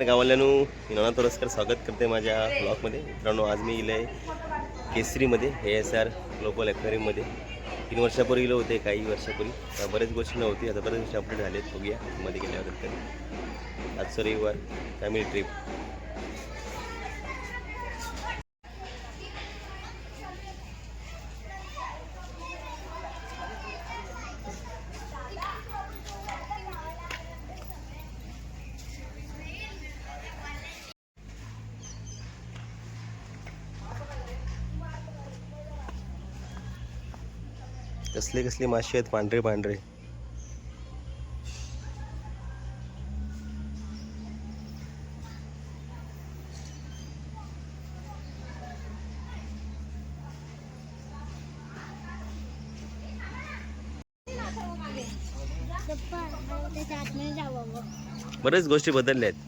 गावाल्यानो मी नाना तोरसकर स्वागत करते माझ्या ब्लॉगमध्ये. मित्रांनो, आज मी इलं आहे केसरीमध्ये ASR ग्लोबल ॲक्वेरियममध्ये. 3 वर्षापूर्वी गेलो होते, काही वर्षापूर्वी. बरेच गोष्टी नव्हती, आता बरेच गोष्टी अपडेट झालेत. बघूया मध्ये गेल्यावर. आजचं रविवार, फॅमिली ट्रिप. कसले कसले मासे आहेत, पांढरे पांढरे. बरेच गोष्टी बदलल्या आहेत.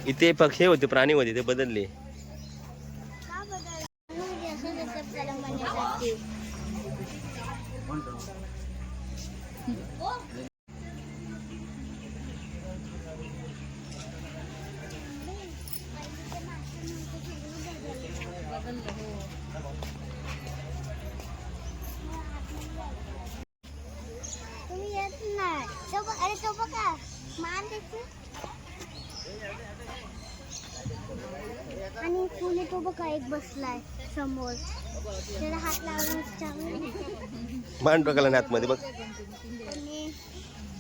इथे पक्षी होते, प्राणी होते, ते बदलले. आणि फुले तो बघा एक बसलाय समोर, त्याला हात लावून मान टाकला ना आतमध्ये बघ,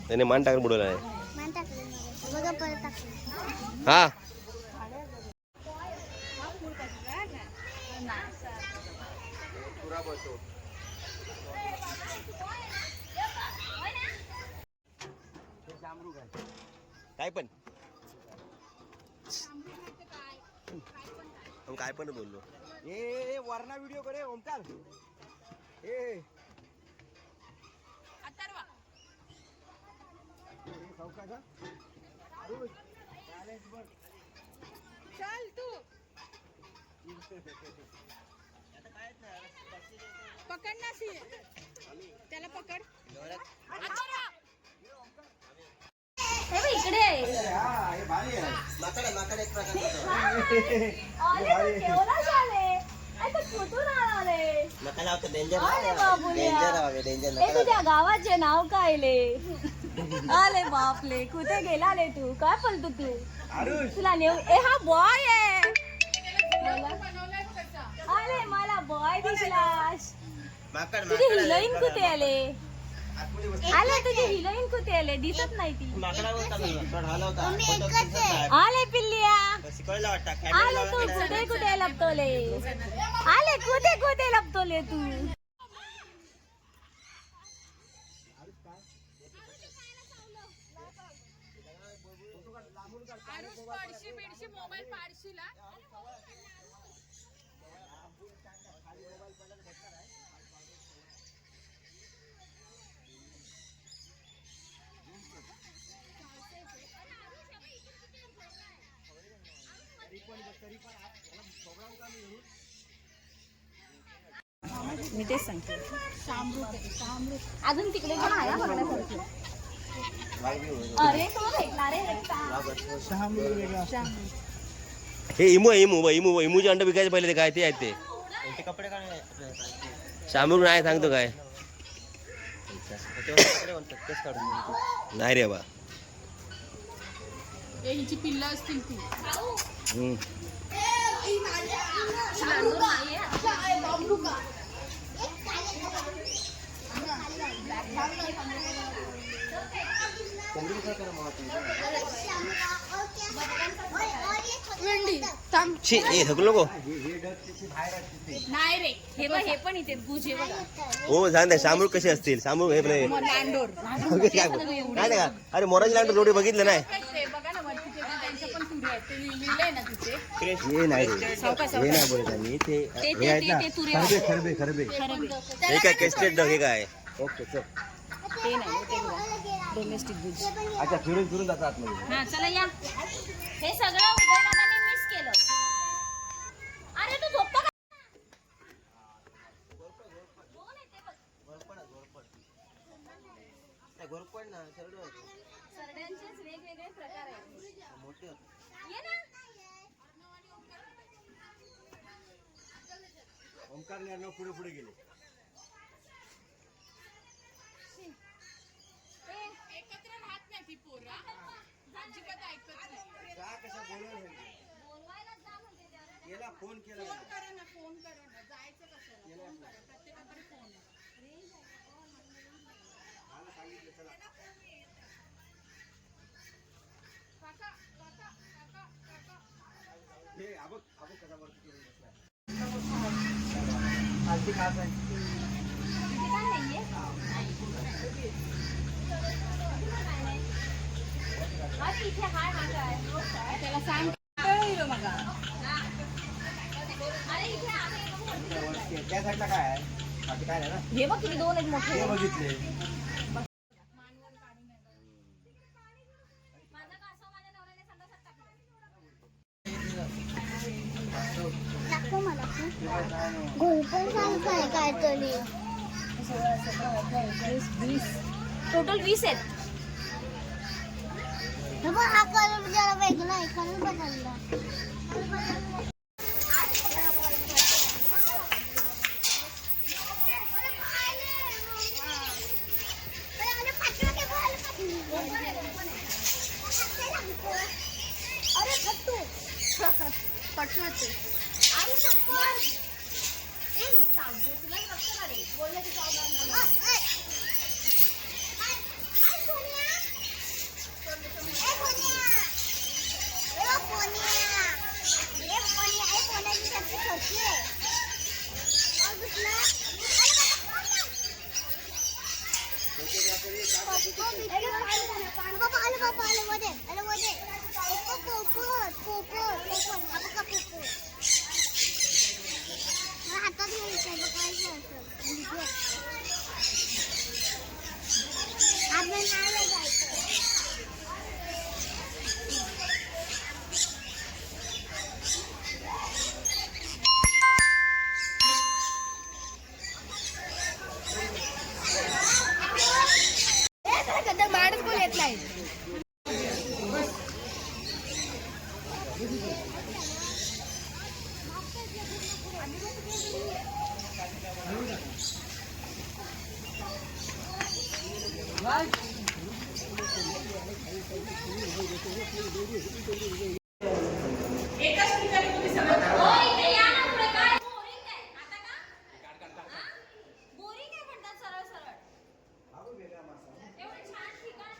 त्याने मान टाकून बुडवला आहे. मान टाकलं बघा, परत टाकलं. हा काय पण काय पण बोललो. ए वरना व्हिडिओ करे ओमकार. ए अथर्व सावकाश चल तू पकड ना सी, त्याला पकड. इकडे तुझ्या गावाचे नाव काय ले? आले बापले, कुठे गेला ले तू? काय बोलतो तू? तुला नेऊ ए हा बॉय आहे. आले मला बॉय दिसलास. तुझी हिरोईन कुठे आले? आले तुझी हिरोईन कुठे आले? दिसत नाही ती. आले पिल्लिया, आले तू कुठे कुठे लपतोले? आले कुठे कुठे लपतोले तू? मी तेच सांगते. अजून तिकडे पण आहे बघण्यासारखं. अरे तो भेटला रे. हे इमू आहे, इमूचे अंड विकायचे पहिले. ते काय ते आहेत ते कपडे शामरूग नाही सांगतो काय नाही रे बा. हिची पिल्लं असतील ती. नको नाही रे, हे बघ, हे पण इथे गुजे बघा. हो सांग द्या, शामरूग कसे असतील? शामरूग हे लांडोर नाही का? अरे मोराची लांडोर जोडी बघितलं नाही. बघा ना वरती त्यांच्या पण तुरे आहेत. ते लिहिलंय ना तिथे. हे नाही बोलत आम्ही. ते खरबे हे काय केस्टेड डग हे काय? ओके चल. ते नाही, ते बघा डोमेस्टिक गुज. अच्छा, फिरून जातात आतमध्ये. हा चला या. हे सगळं उदयनाथांनी मिस केलं. अरे तू झोपतो का? घोरपड ना सरळ सरड्यांचेच वेगवेगळे प्रकार आहेत. मोठे ये ना. ओंकार निर्णय पुढे पुढे गेले. एकत्र राहत नाही ती पोरं अजिबात ऐकत नाही. का कशा बोलवायला जा म्हणते त्या. केला फोन केला फोन करा ना जायचं कशाला फोन करा प्रत्येकाकडे फोन आहे. मला सांगितलं चला काका काका काका काका हे अबक अबक कसा वरती करून बसलाय. आलती खास आहे. इथे काय नाहीये? अरे इथे हाय हा काय? त्याला सांग मग अरे इथे आहे. त्या साईडला काय आहे बाकी काय नाही ना. हे बघ किती दोन आहेत मोठे. हे बघितले माझा कासव माझ्या नवऱ्याने संडासात टाकलं. टोटल 20 आहेत. हा कलर जरा वेगळा आहे कलर बदलला. अरे फट्टू पटू होते. आई सपोर्ट तुला रक्त काढेल. बोललं की जाऊ लागणार. हातात घ्यायचं बघायचं आपण नाही जायचं. माणूस कोण येत नाही. एकाच ठिकाणी तुम्ही सगळं इथे या ना पुढे. काय बोरिंग आहे आता का? बोरिंग आहे म्हणतात सरळ सरळ. एवढं छान ठिकाण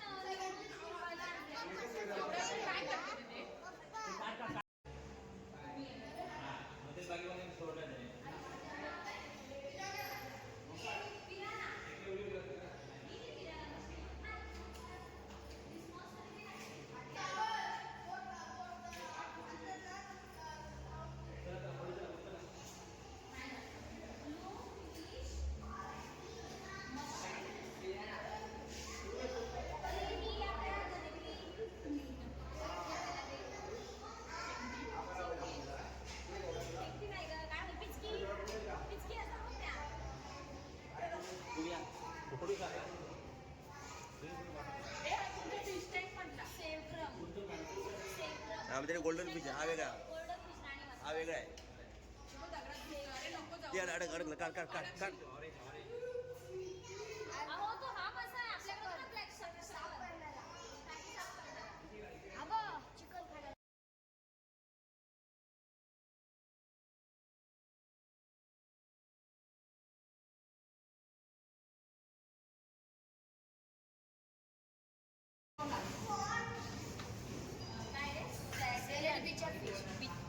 आमच्याकडे गोल्डन फिश हा वेगळा हा वेगळा आहे. ते अडकलं काढ काढ काढ काढ.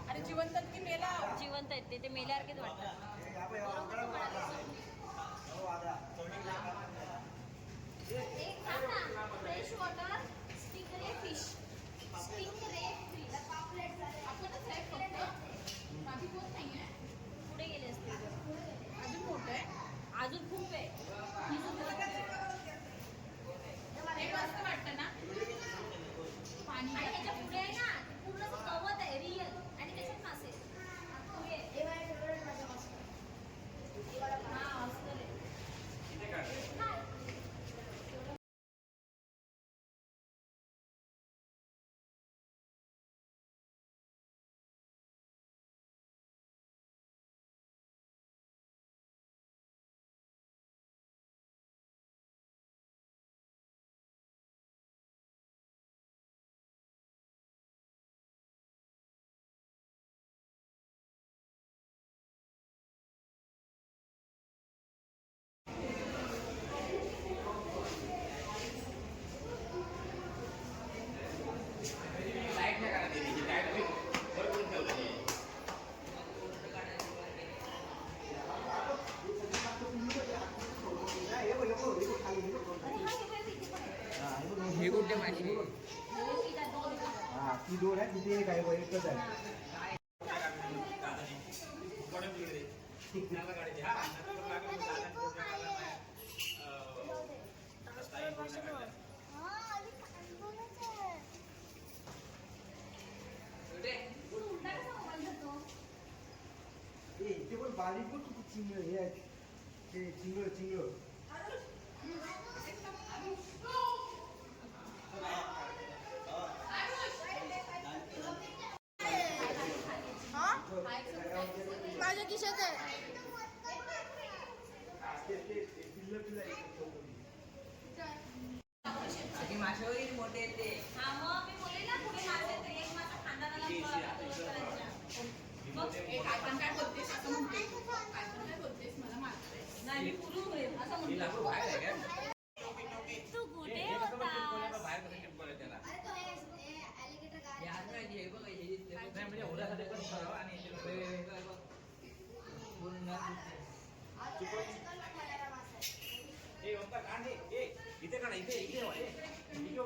अरे जिवंत की मेला जिवंत आहेत ते मेल्यासारखेच वाटतात. Fresh water stingray fish. Stingray fish आपणच आहे फक्त बाकी कोण नाहीये. पुढे गेले असते. अजून मोठं आहे. अजून खूप आहे. हे मस्त वाटतं ना पाणी आणि त्याच्या पुढे आहे ना पूर्ण गवत आहे रिअल आणि त्याच्यात मासे. हा, अस्सल आहे. हा ती दोन आहे तिथे एक आहे वर एकच आहे इथे पण बारीक पण किती चिंगळ हे आहे ते चिंगळ चिंगळ माझ्या खिशात आहे आपण काय बोलतेस असं म्हणते आपण काय बोलतेस मला मारतेस नाही पुरू होईल असं म्हणतो. तू कुठे होतास?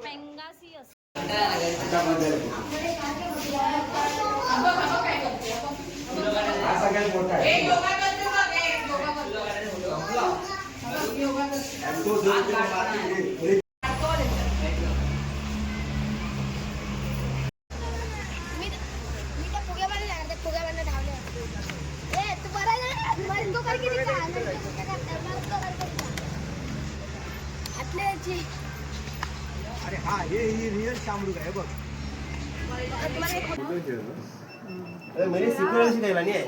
पेंगासियस. हा सगळ्यात मोठा आहे आणि तो जो ते माती मी त्या फुग्यामध्ये जाणार त्या फुग्यामध्ये धावले ए तू बरा आहे मला तो कर किती का आतले याची अरे हा हे ही रिअल शामरुक आहे बघ अरे मेरी सिक्युरिटी शिकायला नाही आहे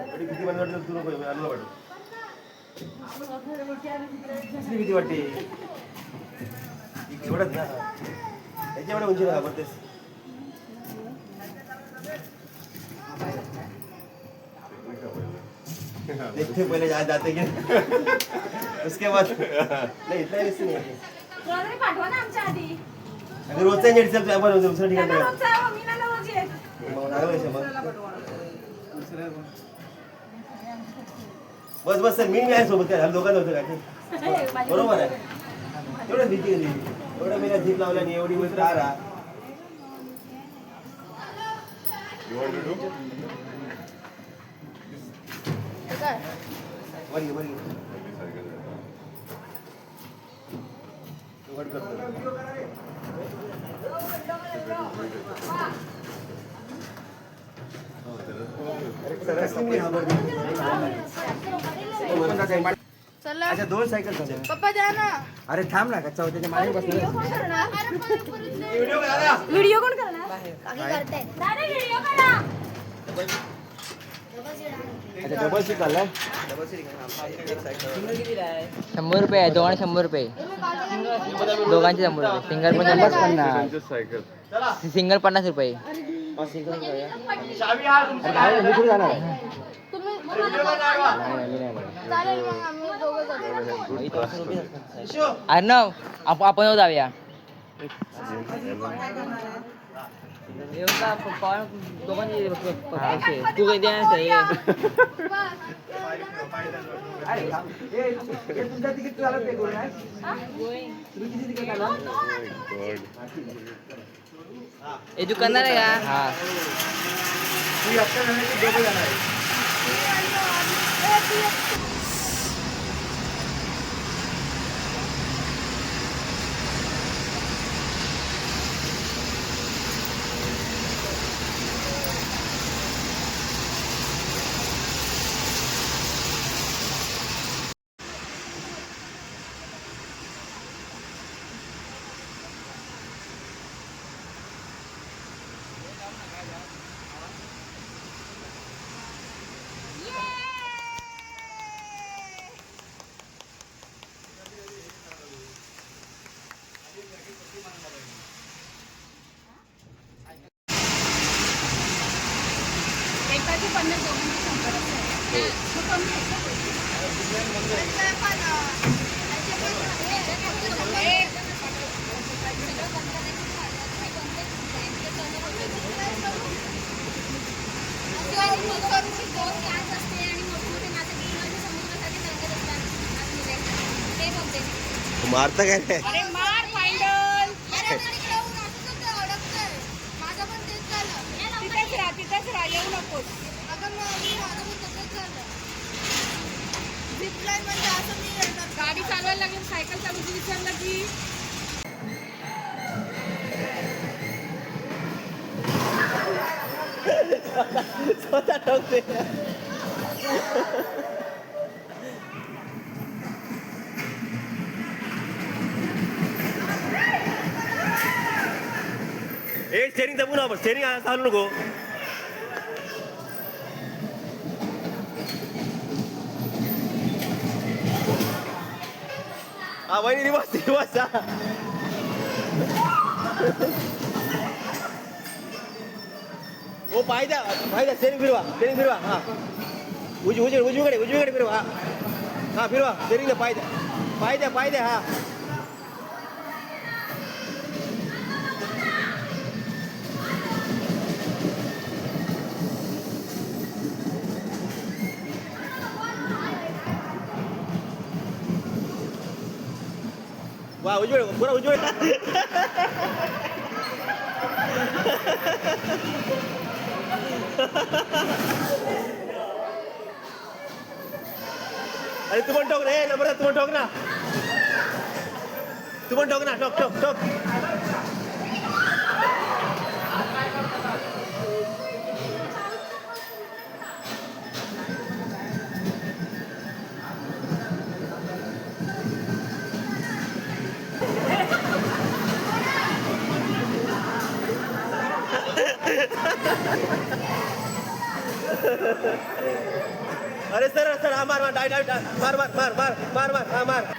अरे किती मला वाटतं तू नको आणलं वाटतं कसली भीती वाटते एवढंच ना त्याच्यामुळे उंची घाबरतेस देखते पहले जहाँ जाते क्या उसके बाद नहीं इतना रिस्क नहीं है तुला तरी पाठवा ना आमच्या आधी. अगर रोजचा नेट सेल आपण दुसऱ्या ठिकाणी त्यांना रोजचा आहे, मी नाही रोज येत. मग चांगलं मग बस बस सर मी आहे सोबत काय दोघांचं होतं काय माझी बरोबर आहे एवढं भीती गेली एवढं मी झीप लावला आणि एवढी मित्र राहा बरी बरी उघड करतो अच्छा दोन सायकल पप्पा द्या ना अरे थांब ना कच्चा होते मागे बसणार व्हिडिओ कोण करणार? काकी करते दादा व्हिडिओ करा. अच्छा डबल सीट आलाय 100 रुपये आहे दोघांना 100 रुपये दोघांचे 100 रुपये सिंगल पण 50 सिंगल 50 रुपये मी कुठे जाणार आहे? चालेल मग आम्ही दोघं जातो अर्णव आपण जाऊया तू काही देणार हे तुमच्या तिकीट झालं पे करू नाही तुम्ही किती तिकीट आला हे तू करणार आहे का हा तुम्ही हप्ता जाणार की दोघं जाणार आहे एकाची 50 दोघांची 100 असते. मग कमी आहे का? मारता काय अरे मार फाइंडर माझं पण तेच झालं. तिथेच राहा येऊ नकोस. अगं माझं पण तसंच झालं. झिपलाईन म्हणजे असं मी येणार. गाडी चालवायला लागली सायकल चालवायची विचारलं की स्वतः ठोकते. ए स्टेरिंग दाबू ना, स्टेरिंग चालू नको. हा वहिनी रिवर्स रिवर्स. ओ पाय द्या स्टेरिंग फिरवा हा. उजवीकडे फिरवा हा फिरवा स्टेरिंग पाय द्या हा. वा उजवीकडे अरे तू पण ठोक रे नंबर, तू पण ठोक ना ठोक. अरे सर हा मार डाय मार हा मार.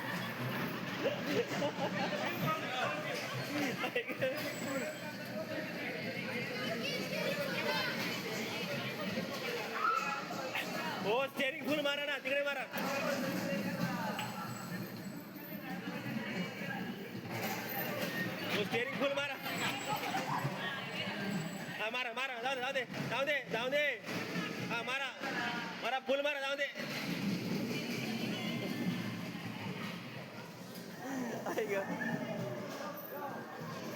हो स्टेरिंग फुल मारा ना, तिकडे मारा. हो स्टेरिंग फुल मारा. हा मारा जाऊ दे. हा मारा फुल मारा जाऊ दे.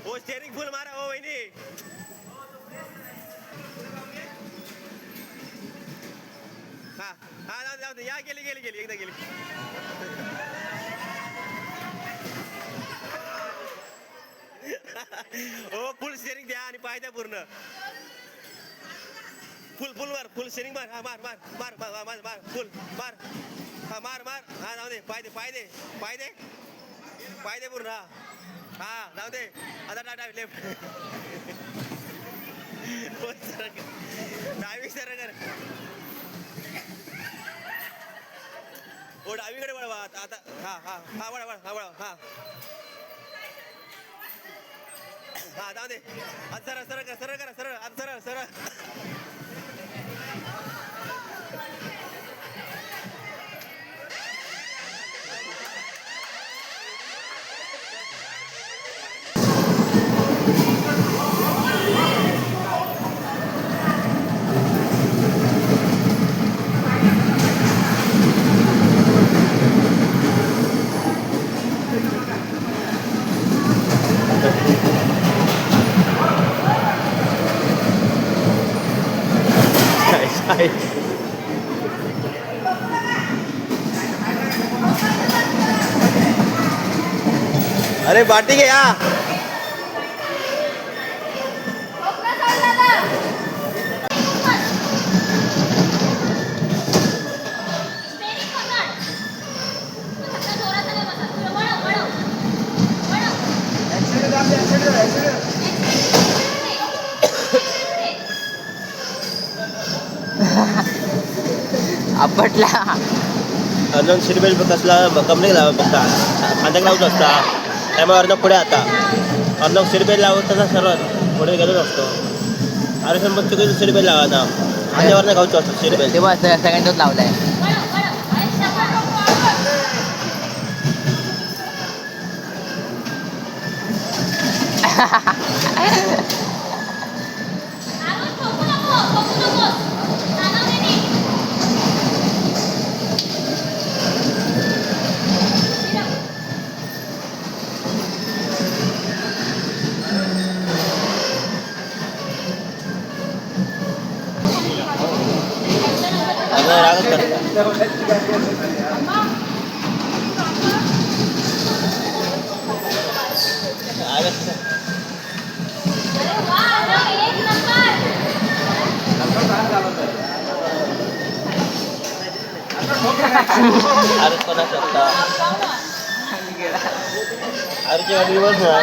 हो स्टेरिंग फुल मारा हो वहिनी. हा जाऊ दे या गेली एकदा गेली. हो फुल स्टेरिंग द्या आणि पाय द्या पूर्ण. फुल स्टेरिंग मार. हा मार फुल मार. हा मार हा जाऊ दे पाय दे पूर्ण. हा जाऊ दे आता लेफ्ट. डावीकडे सरळ कर. हो डावीकडे वळवा आता. हा वळवा हा जाऊ दे. आता सरळ. अरे बाटी घे या. आपटला. अर्नब शिरबेल कसला कंपनी लावा बघता खांद्याक लावतो असता. त्यामुळे अर्नब पुढे आता अर्नब शिरबेल लावत तसा सर्वात पुढे गेलो असतो. अरे पण चुकीचं शिरबेल लावा खांद्यावरनं खाऊचो असतो शिरबेल. तेव्हा सगळ्यांचाच लावलाय. रागच करता. आरुष पण शकता आरुची गाडी बस ना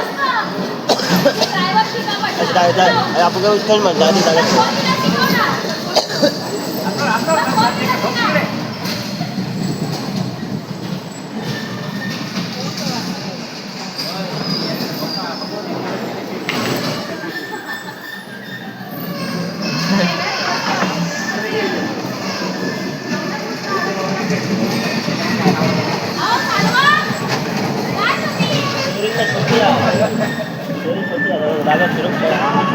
आपण काय उचल म्हणतो आधी दादा सुरक्षा